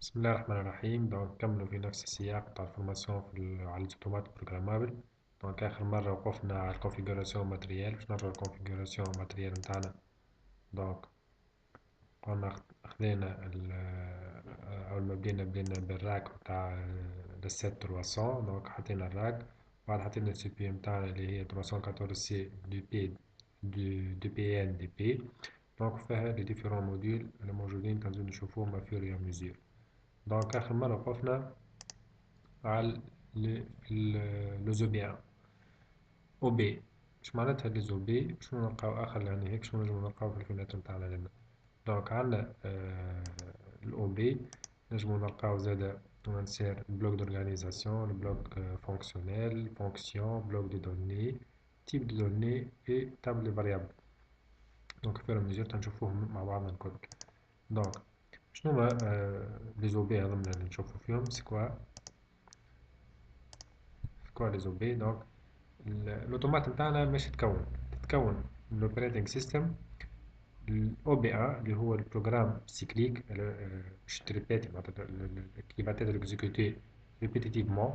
بسم الله الرحمن الرحيم. نكملوا في نفس السياق بتاع الفورماسيون على الأوتومات بروجرامابل. آخر مرة وقفنا على الكونفيجراسيون ماتريال. باش نرجعو الكونفيجراسيون ماتريال متاعنا. دونك قلنا خذينا أول ما بدينا بالراك متاع السيت 300. دونك حطينا الراك، بعد حطينا السي بي متاعنا اللي هي 314 سي دو بي ان دي بي. دونك فيها لي ديفيرون موديل الموجودين تنزل نشوفوهم افيور يا ميزور. دونك آخر مرة وقفنا على لو زوبيان او بي. اش معناتها لي زو بي؟ شنو نلقاو آخر يعني هيك شنو نجمو نلقاو في الفينات متاعنا لنا. دونك عندنا الاو بي نجمو نلقاو زادا نسير بلوك دورغانيزاسيون، البلوك فونكسيونيل، فونكسيون، بلوك دو دوني، تيب دو دوني اي تابل دو فاريابل. دونك فير ميزور تنشوفوهم مع بعضنا الكل. دونك شنو هما لي زو بي هذوما اللي نشوفو فيهم؟ سي كوا لي زو بي؟ دونك الاوتومات نتاعنا مش تتكون من الاوبريتنج سيستم الاو بي ان اللي هو البروجرام سيكليك باش تريبيتي معناتها كي va être exécuté répétitivement.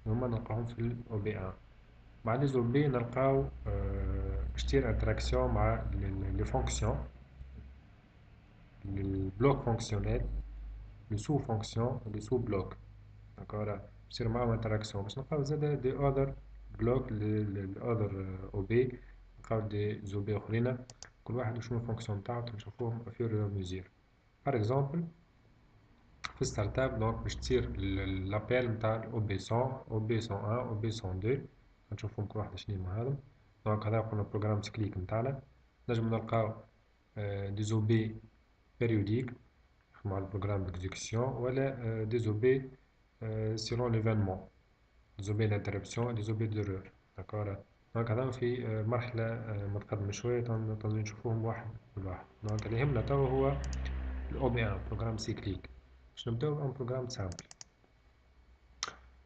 هما نلقاهم في الاو بي ان. مع لي زو بي نلقاو كتير انتراكسيون مع لي فونكسيون، البلوك فونكسيونيل، لو سو فونكسيون، لو سو بلوك. داكور بصير معاهم انتراكسيون باش نلقاو زادا دي اوذر بلوك الاوذر او بي. نلقاو دي زو بي اخرين كل واحد وشنو الفونكسيون تاعو تنشوفوهم افيور لو ميزير. بار اكزومبل في ستارت اب دونك باش تصير لابيل نتاع الاو بي 100 او بي 101 او بي 102 نشوفهم كل واحد شنو هما هذم. دونك هذا قلنا بروجرام سكليك نتاعنا. نجم نلقاو دي زو بي بيريوديك مع البروجرام ديكزيكسيون، ولا دي زو بي selon l'événement، des OB d'interruption et des OB d'erreur. d'accord. دونك هذا في مرحلة متقدمة شوية تنزل نشوفوهم واحد بالواحد. دونك اللي يهمنا توا هو ال OB1 بروجرام سيكليك. باش نبداو بان بروجرام سامبل.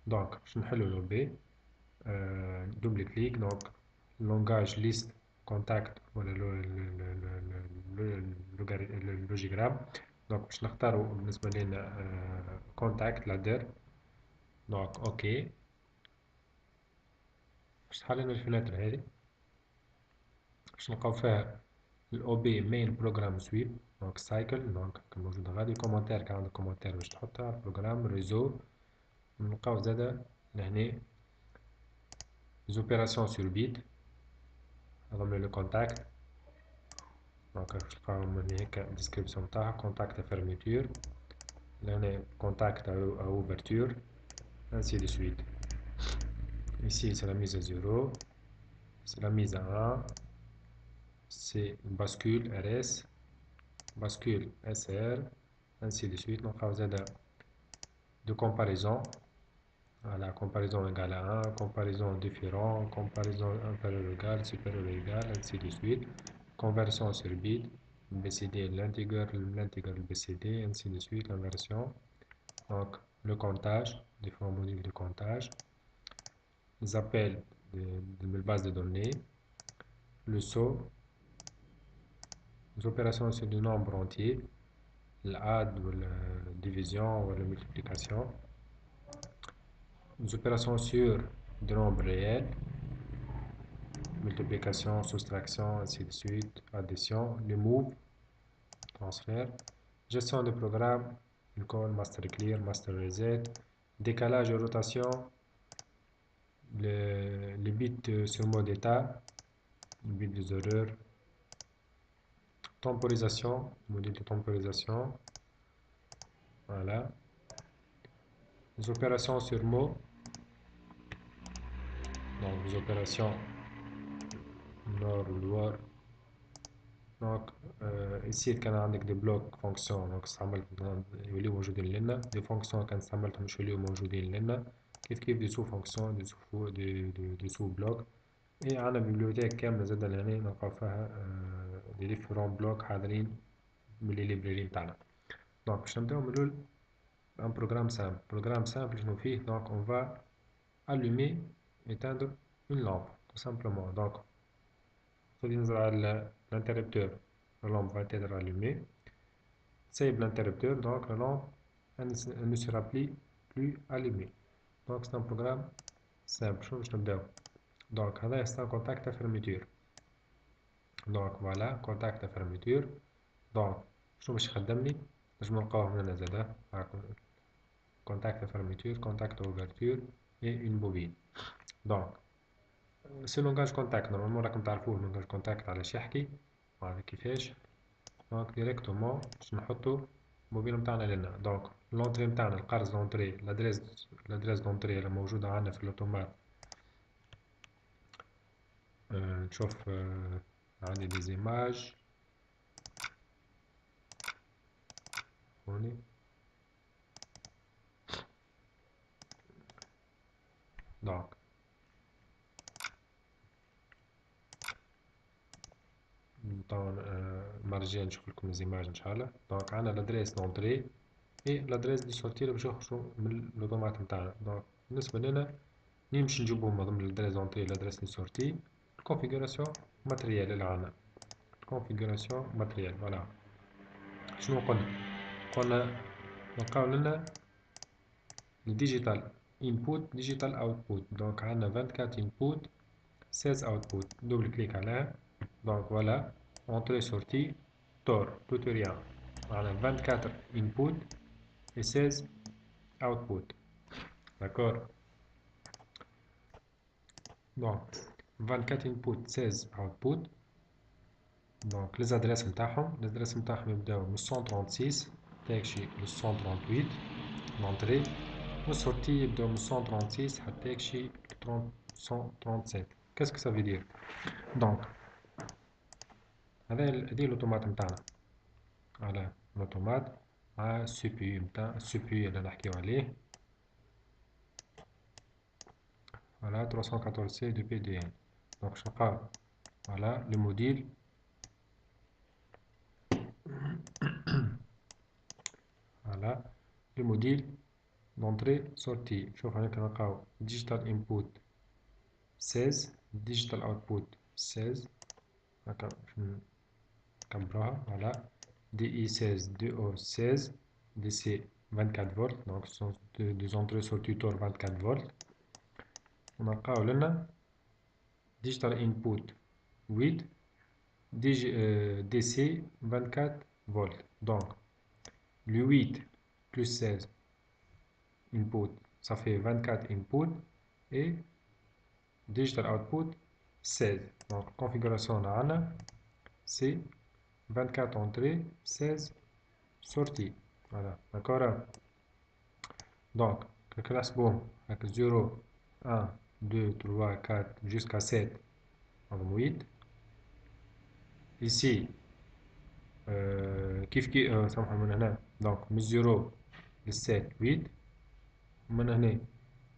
دونك باش نحلو ال OB دوبل كليك. دونك لونجاج ليست كونتاكت ولا اللوجيغرام. دونك باش نختارو بالنسبة لنا كونتاكت لادير. دونك اوكي باش تحل لنا الفلاتر هذي باش نلقاو فيها الاو بي مين بروجرام سويب. دونك سايكل دونك موجودة غادي كومنتير كان عندك كومنتير باش تحطها بروجرام ريزو. نلقاو زادا لهنا زوبيراسيون سور بيت هذوما لو كونتاكت. دونك باش تلقاهم هنا هيكا ديسكريبسيون تاعها كونتاكت فيرميتور، لهنا كونتاكت à ouverture ainsi de suite. Ici c'est la mise à 0, c'est la mise à 1, c'est bascule RS, bascule SR ainsi de suite. نلقاو زادا de comparaison. Voilà, comparaison égale à 1, comparaison différent, comparaison inférieur égal, supérieur égal, ainsi de suite. Conversion sur bit, BCD l'intégrale, le BCD, ainsi de suite, l'inversion. Donc, le comptage, différents modules de comptage. Les appels de base de données. Le saut. Les opérations sur du nombre entier. L'add ou la division ou la multiplication. Les opérations sur des nombres réels, multiplication, soustraction, ainsi de suite, addition, les moves, transfert, gestion de programme, le call, master clear, master reset, décalage et rotation, les bits sur mode état, les bits des erreurs, temporisation, module de temporisation, voilà, les opérations sur mot, donc les opérations nord loire. دونك ici كان عندك دي بلوك فونكسيون دونك استعملت يوليو موجودين لنا، دي فونكسيون كان استعملتهم مش يوليو موجودين لنا، كيف دي سو فونكسيون دي سو بلوك. اي عندنا بيبليوتيك كاملة زادا لهنا نلقاو فيها دي ديفيرون بلوك حاضرين من لي ليبراري نتاعنا. دونك باش نبداو من الأول ان بروجرام سامبل شنو فيه؟ دونك اون فا allumer éteindre une lampe tout simplement. Donc غادي ننزل على l'interrupteur, la lampe va être allumée. Save l'interrupteur, donc la lampe elle ne sera plus allumée. Donc c'est un programme simple. شنو باش نبداو. Donc هذا c'est un contact à fermeture. Donc voilà contact à fermeture. Donc شنو باش يخدمني نجمو نلقاوه هنا زادا contact à fermeture, contact à ouverture et une bobine. Donc c'est langage contact. Normalement راكم تعرفوه langage contact علاش يحكي وعلى كيفاش. Donc directement باش نحطو الموبيل متاعنا لهنا. Donc l'entrée متاعنا القرص d'entrée l'adresse d'entrée اللي موجودة عندنا في الأوتومات. نشوف عندي des images هوني. Donc مرجع نشوف لكم زيماج ان شاء الله. دونك عندنا لادريس دونتري اي لادريس دي سورتي اللي باش نخرجوا من الاوتومات نتاعنا. دونك بالنسبه لنا نمشي نجيبوهم ضمن لادريس دونتري لادريس دي سورتي الكونفيغوراسيون ماتريال اللي عندنا الكونفيغوراسيون ماتريال. فوالا شنو قلنا نلقاو لنا الديجيتال انبوت ديجيتال اوتبوت. دونك عندنا 24 انبوت 16 اوتبوت. دوبل كليك عليها. دونك فوالا entrée sortie TOR tout ou rien. Voilà 24 input et 16 output. D'accord. Donc 24 input 16 output. Donc les adresses نتاعهم يبداو من 136 تاكشي ل 138 l'entrée والsortie يبداو من 136 حتى يكشي 137. Qu'est-ce que ça veut dire? Donc هذه الاوتومات نتاعنا على الاوتومات مع السي بي يو نتاع السي بي يو اللي نحكيو عليه. Voilà 314C de PDN. Donc je parle. Voilà le module. Voilà le module d'entrée sortie. شوف هنا كنلقاو digital input 16 digital output 16 هكا نكبروها. Voilà DI 16 DO 16 DC 24 volts. Donc ce sont des entrées sorties TOR 24 volts. ونلقاو لنا digital input 8 DC 24 volts. Donc le 8 plus 16 input, ça fait 24 input et digital output 16. Donc configuration là, c'est 24 entrées, 16 sorties. Voilà, d'accord. Donc, classe bon avec 0, 1, 2, 3, 4 jusqu'à 7 en 8. Ici, كيف سامحوا من هنا. Donc من 0 ل 7 8 ومن هنا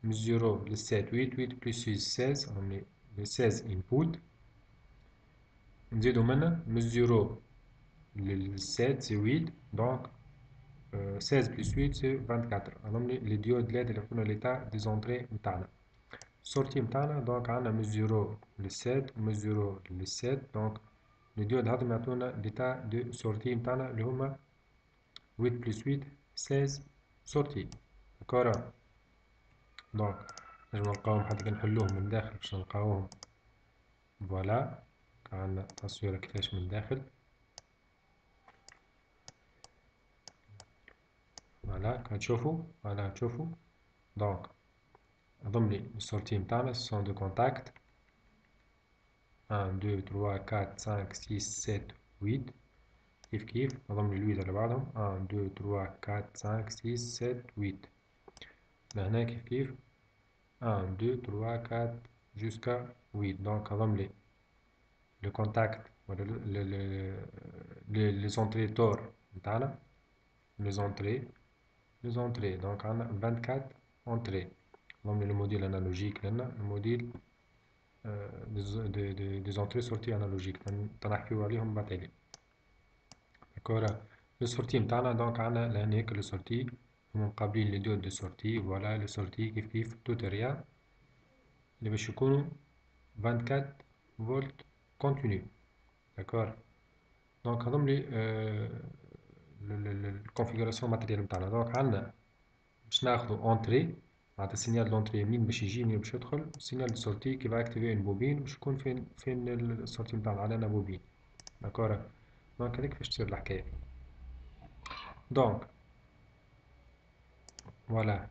من 0 ل 7 8 8 plus 6 16 يعني 16 input. نزيدو منها من 0 ل 7 سي 8 دونك 16 plus 8 سي 24. عملنا لي ديود LED اللي يعطونا ليتا دي زونطري نتاعنا. السورتي نتاعنا دونك عندنا من 0 ل 7 ومن 0 ل 7 دونك لي ديود هاذوما يعطونا ليتا دو سورتي نتاعنا اللي هما 8 plus 8 16 sorties. D'accord. Donc نجم نلقاوهم حتى كي نحلوهم من داخل باش نلقاوهم. فوالا عندنا تصويرة كيفاش من داخل. فوالا كتشوفوا فوالا تشوفوا. دونك نضم لي السورتي نتاعنا سون دو كونتاكت 1 2 3 4 5 6 7 8 كيف نضم لي الويت على بعضهم 1 2 3 4 5 6 7 8. لهنا كيف 1 2 3 4 jusqu'à 8. Donc نضم لي le contact ولا les entrées TOR نتاعنا les entrées donc عندنا 24 entrées. نضم لي الموديل انالوجيك لنا الموديل des entrées sorties analogiques تنحكيو عليهم بعد. داكور. لو سورتي نتاعنا دونك عندنا لهنا هيك لو سورتي هما مقابلين لي ديود دو سورتي. فوالا لو سورتي كيف توت ريان اللي باش يكونوا 24 فولت كونتينيو. داكور. دونك هضم لي الكونفيغوراسيون ماتريال نتاعنا. دونك عندنا باش ناخدو اونتري معناتها السينيال دونتري منين باش يجي منين باش يدخل، السينيال دو سورتي كي va activer une بوبين باش يكون فين السورتي نتاعنا علينا بوبين. داكور. دونك هذيك كيفاش تصير الحكاية. دونك فوالا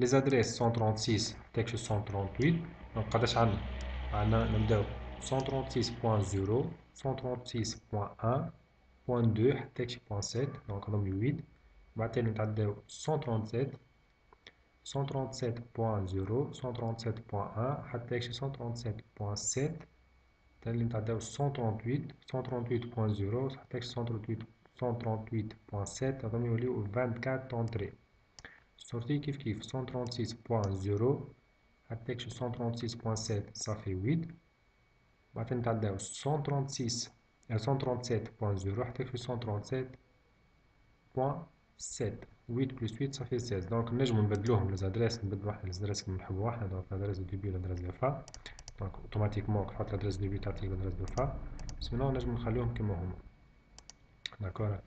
les adresses 136 تكشف 138. دونك قداش عندنا؟ عندنا نبداو 136.0 136.1.2 حتى يكشف 0.7 دونك هذوما 8. بعد تاني نتعداو 137 137.0 137.1 حتى يكشف 137.7 تاني نتعداو 138 138.0 حتى يكشف 138.7 هذوما يوليو 24 اونتري. sortie كيف كيف 136.0 حتى يكشف 136.7 صافي 8. بعدين نتعداو 137.0 حتى يكشف 137.7 8 بلس 8 صافي 16. دونك نجمو نبدلوهم لزادريس، نبدلو واحد لزادريس كيما نحبو احنا. دونك لادريس دو ديبي لادريس دو فا. دونك اوتوماتيكمون تحط لادريس دو ديبي تعطيك لادريس دو فا، سينو نجمو نخليوهم كيما هما. داكور.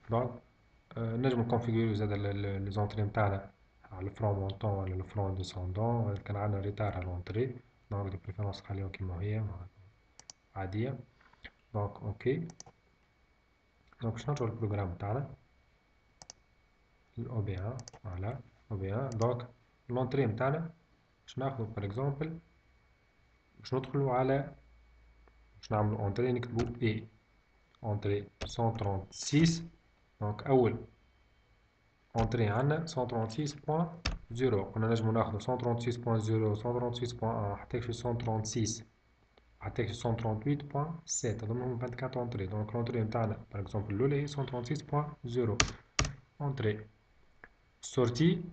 دونك نجمو نكونفيغوريو زادا لي زونطري نتاعنا على الفرون مونطون ولا الفرون ديسوندون. كان عندنا ريتار على لونطري دونك دو بريفيرونس نخليهم كيما هي عادية. دونك اوكي. دونك باش نرجعو للبروغرام نتاعنا الاو بي 1. فوالا او بي 1. دونك لونطري نتاعنا باش ناخدو بار اكزومبل باش ندخلو على باش نعملو اونطري نكتبو اي اونطري 136. دونك اول اونطري عندنا 136.0. قلنا نجمو ناخدو 136.0 136.1 حتى يكفي 136 حتى يكفي 138.7 هذوما هما 24 اونطري. دونك لونطري نتاعنا باغ اكزومبل الاولى هي 136.0 اونطري. سورتي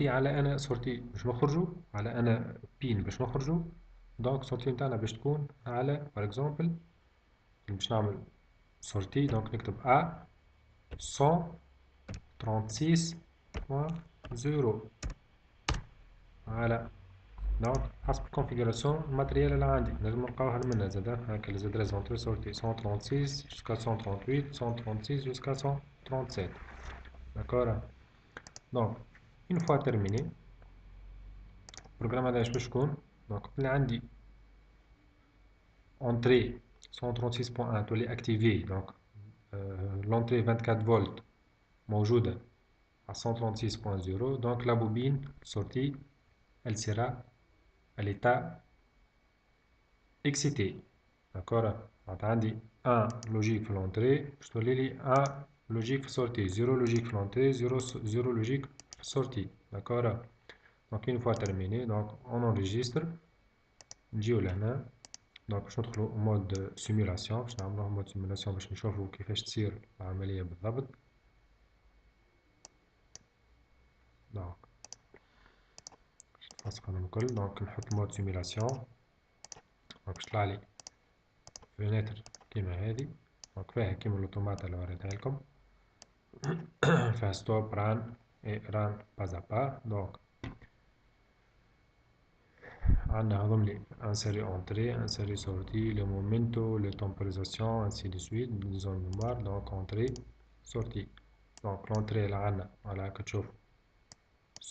على انا سورتي باش نخرجو على انا بين باش نخرجو. دونك سورتي نتاعنا باش تكون على باغ اكزومبل باش نعمل سورتي دونك نكتب ا 136.0 فوالا. دونك حسب الكونفيغوراسيون الماتريال اللي عندي نجم نلقاوها منها زادا هاكا لي زادريس اونتري سورتي 136 جوسكا 138 136 جوسكا 137. داكور. دونك اون فوا تيرميني البروغرام هذا اش باش يكون. دونك اللي عندي اونتري 136.1 تولي اكتيفي. دونك لونتري 24 فولت موجودة à 136.0. donc la bobine sortie elle sera à l'état excité. d'accord. عندي 1 logique في l'entrée باش تولي لي 1 logique في sortie 0 logique في l'entrée 0 logique في sortie. d'accord. donc une fois terminé donc on enregistre نجيو لهنا. دونك باش ندخلو مود سيمولاسيون باش نعملوه مود سيمولاسيون باش نشوفو كيفاش تصير العملية بالضبط. دونك نفسخ هذا الكل. دونك نحط مود سيمولاسيون دونك باش تطلعلي فينيتر كيما هادي. دونك فيها كيما الاوتومات اللي وريتها لكم فيها ستوب ران اي ران باز ا با. دونك عندنا هضملي انسيري اونتري انسيري سورتي لو مومنتو لو تمبوريزاسيون انسي دو سويت دي زون ميموار. دونك اونتري سورتي. دونك لونتري اللي عندنا على هاكا تشوف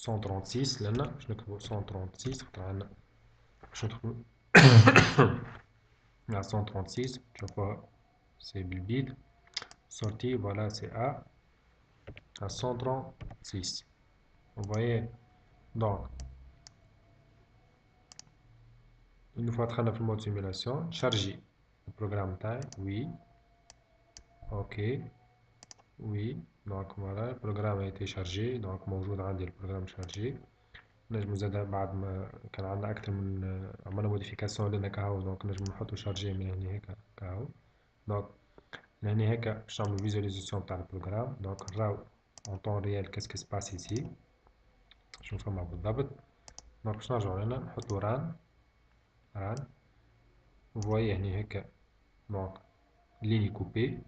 136 لنا باش نكتبو 136 خاطر عندنا باش ندخلو à 136 تشوفوها سي بالبيد. sortie voilà c'est à 136. vous voyez. donc une fois دخلنا في المود سيمولاسيون charger البروغرام تاعي oui ok oui. donc voilà البروغرام a été chargé. donc موجود عندي البروغرام شارجي. نجمو زادا بعد ما كان عندنا أكثر من عملنا موديفيكاسيون لنا كهو دونك نجمو نحطو شارجي من هنا هيك كهو. دونك لهنا هيك باش نعملو فيزواليزاسيون تاع البروغرام. دونك نراو en temps réel qu'est-ce qui se passe ici شنو فما بالضبط. دونك باش نرجعو هنا نحطو ران فوايي هني هيك. دونك ليني كوبي.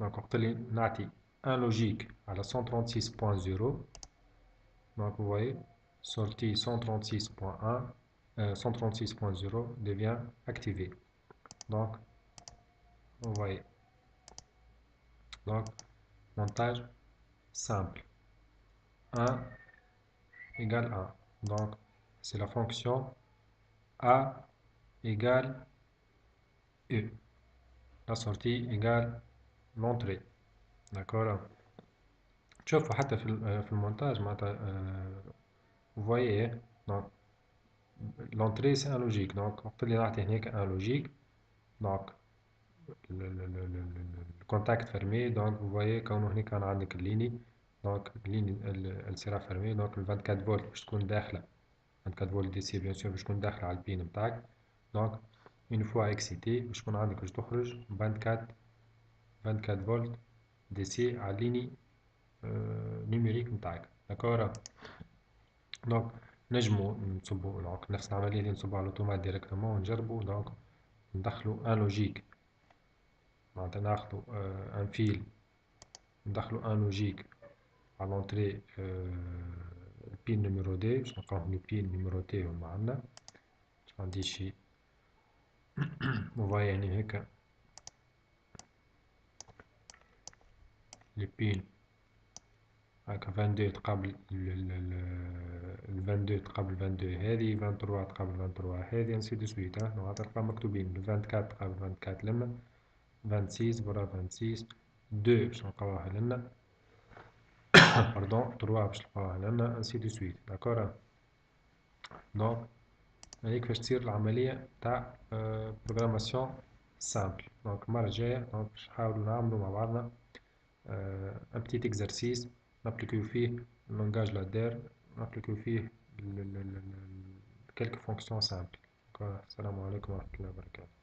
دونك وقت اللي نعطي ان لوجيك على 136.0 دونك فوايي sortie 136.1 136.0 devient activé. donc vous voyez Donc, montage simple. 1 égale 1. Donc, c'est la fonction A égale E. La sortie égale l'entrée. D'accord. تشوفوا حتى في المونتاج معناتها vous voyez donc l'entrée c'est un logique donc وقت اللي نعطي هناك un logique donc le contact fermé donc vous voyez كونه هنا كان عندك الليني donc الليني elle sera fermée donc ال 24 فولت باش تكون داخلة 24 فولت دي سي bien sûr باش تكون داخلة على البين متاعك donc une fois excité باش تكون عندك باش تخرج 24 فولت دي سي على الليني نيميريك متاعك داكور. دونك نجمو نصبو دونك نفس العملية اللي نصبو على الأوتومات ديريكتومون ونجربو دونك ندخلو ان لوجيك معناتها ناخدو ان فيل ندخلو ان لوجيك على لونتري البين نيميرو دي باش نلقاوهم لي بين نيميروتي هما عندنا باش عندي شي فوايي يعني هكا لي بين هاكا 22 تقابل ال 22 تقابل 22 هذه 23 تقابل 23 هذه انسي دو سويت معناتها الأرقام مكتوبين 24 تقابل 24 لما 26 برا 26 2 باش نلقاوها لنا باردون 3 باش نلقاوها لنا انسي دو سويت داكور. دونك هذيك كيفاش تصير العملية تاع بروغراماسيون سامبل. دونك المرة الجاية دونك باش نحاولو نعملو مع بعضنا ان بتيت اكزرسيس نابليكيو فيه اللونجاج لادير نابليكيو فيه quelques fonctions simples. السلام عليكم ورحمة الله وبركاته.